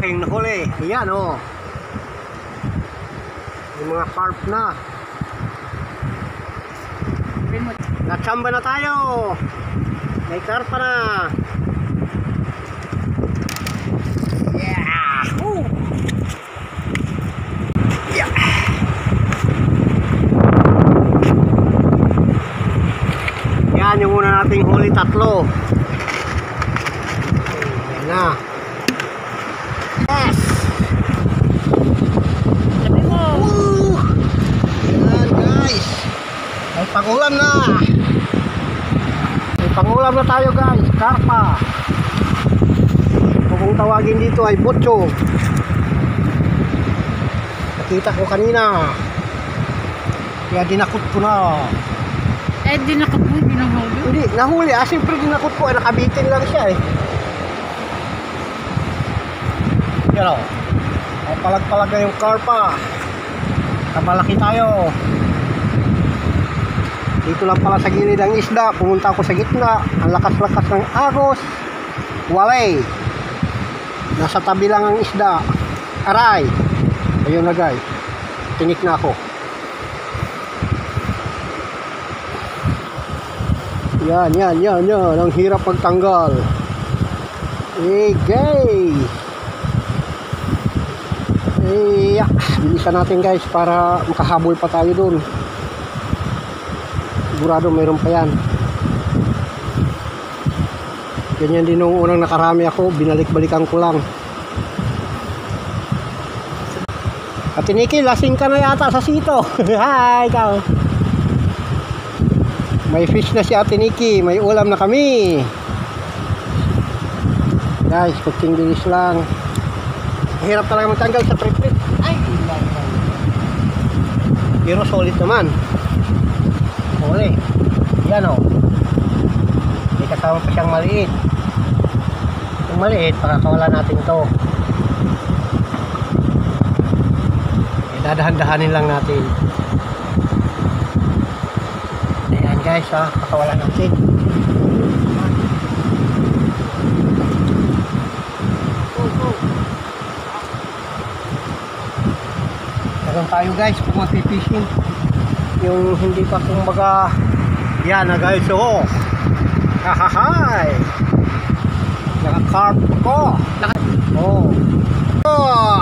aking nahuli. Ayan o. Yung mga carp na. Natsamba na tayo. May karpa na. Yeah! Woo! Yeah! Yan yung una nating huli, tatlo. Ayan na. Yes! Sabi mo. Woo! Ayan guys. May pangulam na. May pangulam na tayo guys. Karpa. Kung tawagin dito ay botso. Nakita ko kanina. Kaya dinakot ko na. Eh, dinakot mo, hindi nahuli. Hindi, nahuli. Siyempre dinakot ko. Nakabitin lang siya eh. Yan o. Ay palag-palag na yung karpa. Kamalaki tayo. Dito lang pala sa gilid ang isda. Pumunta ako sa gitna. Ang lakas-lakas ng agos. Walay. Nasa tabi lang ang isda. Aray. Ayun na guys. Tinik na ako. Yan. Ang hirap pagtanggal. Gay. Bilisan natin guys para makahabol pa tayo dun. Sigurado mayroon pa yan. Ganyan din nung unang nakarami ako. Binalik-balikan ko lang. Ate Nikki, lasing ka na yata sa sito. Hi, ikaw. May fish na si Ate Nikki. May ulam na kami. Guys, kuting bilis lang. Hirap talaga magtanggal sa trip-trip. Ay, pero solid naman. Huli. Yan o. May kasama pa siyang maliit. Kung maliit, pakakawala natin ito. Dadahan-dahanin lang natin. Ayan guys ha, pakawala natin. Meron tayo guys kung mag-fishing. Yung hindi pa kumbaga. Yan na guys, oh. Hahahay. Naka-carp ko. Oh. Oh.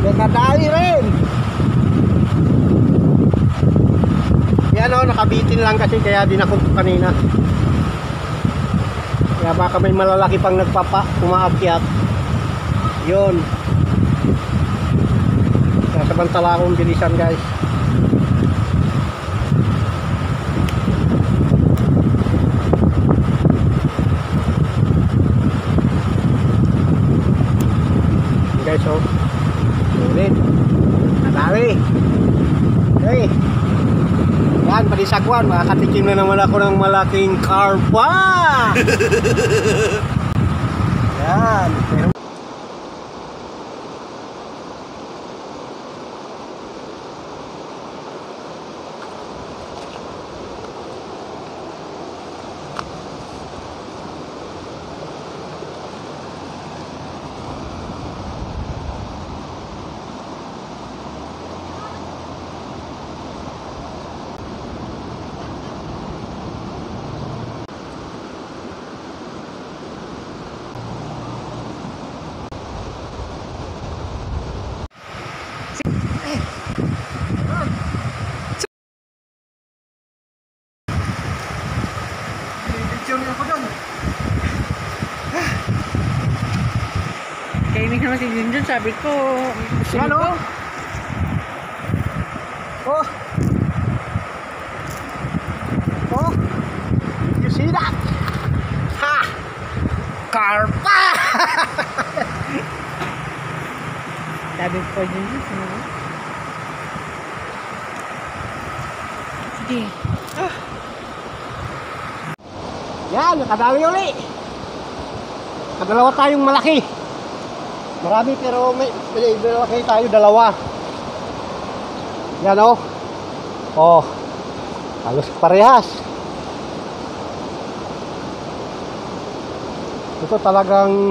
Nakadali rin. Yan o, nakabitin lang kasi kaya dinakot ko kanina. Kaya baka may malalaki pang umaakyat. Yun. Samantala akong bilisan guys. Guys oh. Ulit. Natali. Okay. Yan, padisagwan. Makakatikim na naman ako ng malaking karpa. Yan. Pero Kaimik naman si Junjun, sabi ko. yan o. Oh. Oh. You see that? Ha! Karpa! Sabi ko Junjun. Sige. Yan, nakadami uli. Kadalawa tayong malaki. Marami pero may malaki tayo, dalawa. Yan o. Oh. Halos parehas. Ito talagang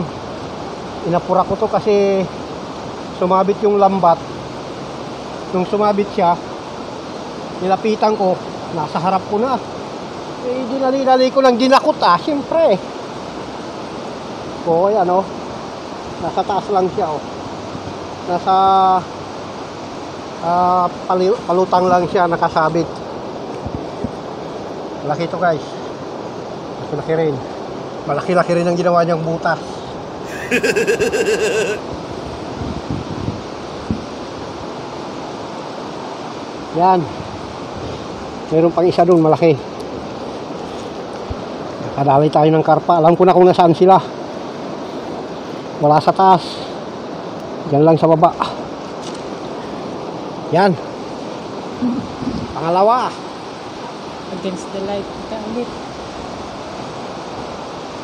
inapura ko to kasi sumabit yung lambat. Nung sumabit siya, nilapitan ko, nasa harap ko na. Eh, dinali-dali ko lang dinakot siyempre. O, ayan o. Nasa taas lang siya o. Nasa palutang lang siya nakasabit. Malaki ito guys. Malaki rin. Malaki-laki rin ang ginawa niyang butas. Yan. Meron pang isa dun, malaki. Nakadali tayo ng karpa. Alam ko na kung nasaan sila. Wala sa taas. Diyan lang sa baba. Yan. Pangalawa. Against the light. Ika ulit.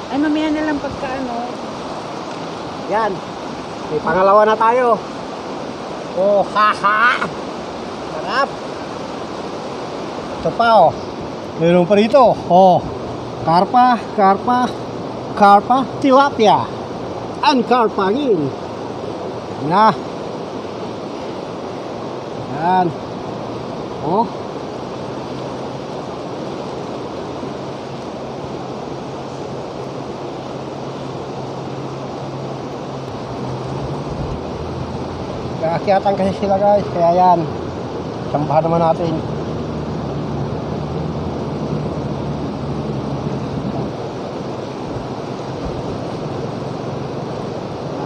Ay, mamaya na lang pagka ano. Yan. May pangalawa na tayo. Oh, haha. Sarap. Ito pa oh. Meron pa rito. Oh. Karpa, tilapia. Ang karpangin. Na. Yan. Oh. Kaakyatan kasi sila guys, kaya yan. Sambahan naman natin.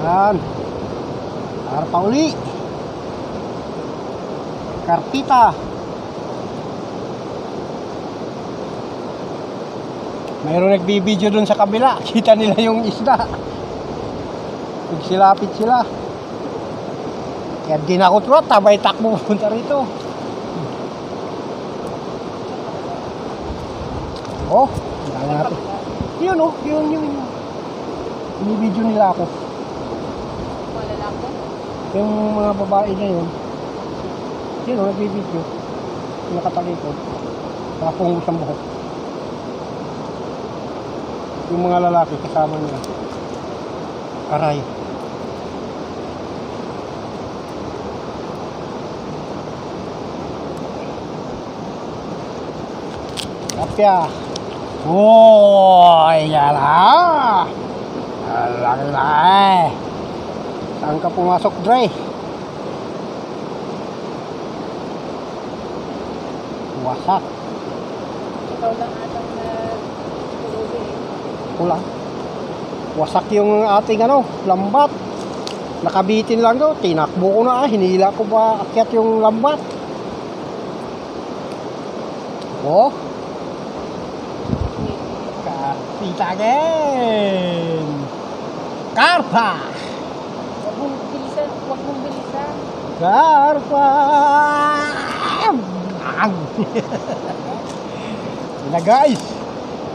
Yan. Karpa uli. Karpita. Mayroon nagbibideo dun sa kabila. Kita nila yung isda. Nagsilapit sila. Kaya dinakot ko, tabay takbo punta rito. Oh, dami natin. Yun oh, yun. Binibideo nila ako. Wala lang ko. Yung mga babae na yun. Yun oh, nagbibideo. Nakatalikod. Nakapungos ang buhok. Yung mga lalaki kasama nila. Aray. Tilapia. Oh, yan ha. Alala. Saan ka pumasok, Dre? Wasak. Ikaw lang atang nag-uwi. Kulang. Wasak yung ating lambat. Nakabitin lang daw. Tinakbo ko na hinila ko ba akyat yung lambat. Oh. Karpita again. Karpa. Huwag mong bilisan. Karpa. Na guys,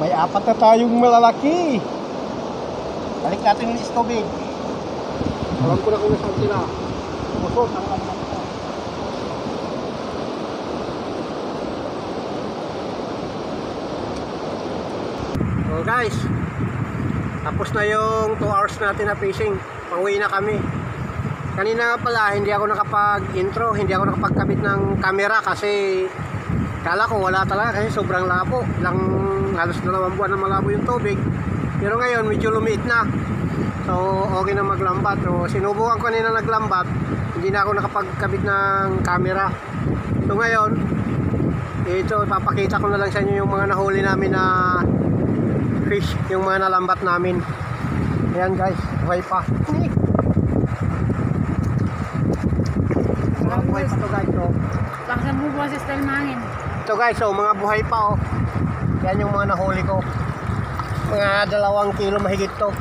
may 4 na tayong malalaki. Balik natin yung istobig. Alam ko na kung nasaan sila. Pusot ang lambat ko. So guys, tapos na yung 2 hours natin na fishing. Pauwi na kami. Kanina pala hindi ako nakapag-intro, hindi ako nakapagkabit ng camera kasi kala ko wala talaga kasi sobrang labo. Halos 2 buwan na malabo yung tubig. Pero ngayon medyo lumiit na. So okay na maglambat. So sinubukan ko kanina naglambat, hindi na ako nakapagkabit ng camera. So ngayon, ito papakita ko na lang sa inyo yung mga nahuli namin na fish, yung mga nalambat namin. Ayan guys, buhay pa. Mga buhay pa to guys, oh. Bakasan mo ba sa style mangin? Ito guys, oh, mga buhay pa, oh. Yan yung mga nahuli ko. Mga 2 kilo mahigit to.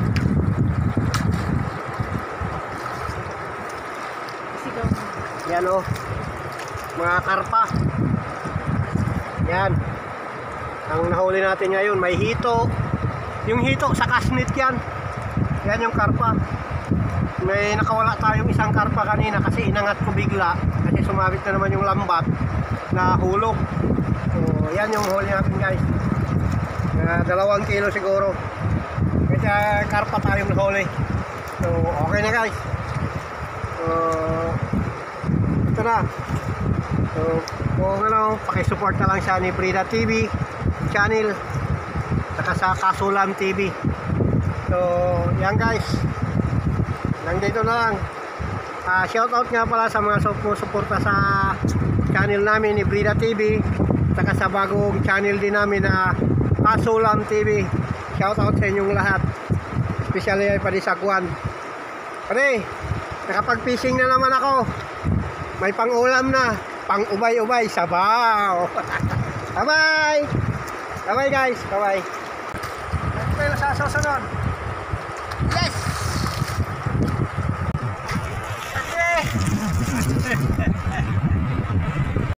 Sigaw mo. Yan, oh. Mga karpa. Yan. Ang nahuli natin ngayon, may hito. Yung hito sa kasnit yan. Yan yung karpa. May nakawala tayong isang karpa kanina kasi inangat ko bigla kasi sumabit na naman yung lambat na hulog. So yan yung huli natin guys. 2 kilo siguro. Ito karpa tayong nahuli. So, okay na guys. So, ito na. So, kung ano, pakisupport na lang siya ni Brida TV channel saka sa Kasulam TV. So, yan guys. Lang dito na lang. Shoutout nga pala sa mga sumusuporta sa channel namin ni Brida TV saka sa bagong channel din namin na Kasulam TV. Shoutout sa inyong lahat. Especially ay Padisagwan. Pare, nakapag-fishing na naman ako. May pang-ulam na. Pang-ubay-ubay. Sabaw. Bye-bye. Bye-bye guys. Bye-bye. Ito tayo sa susunod. Yes! Okay.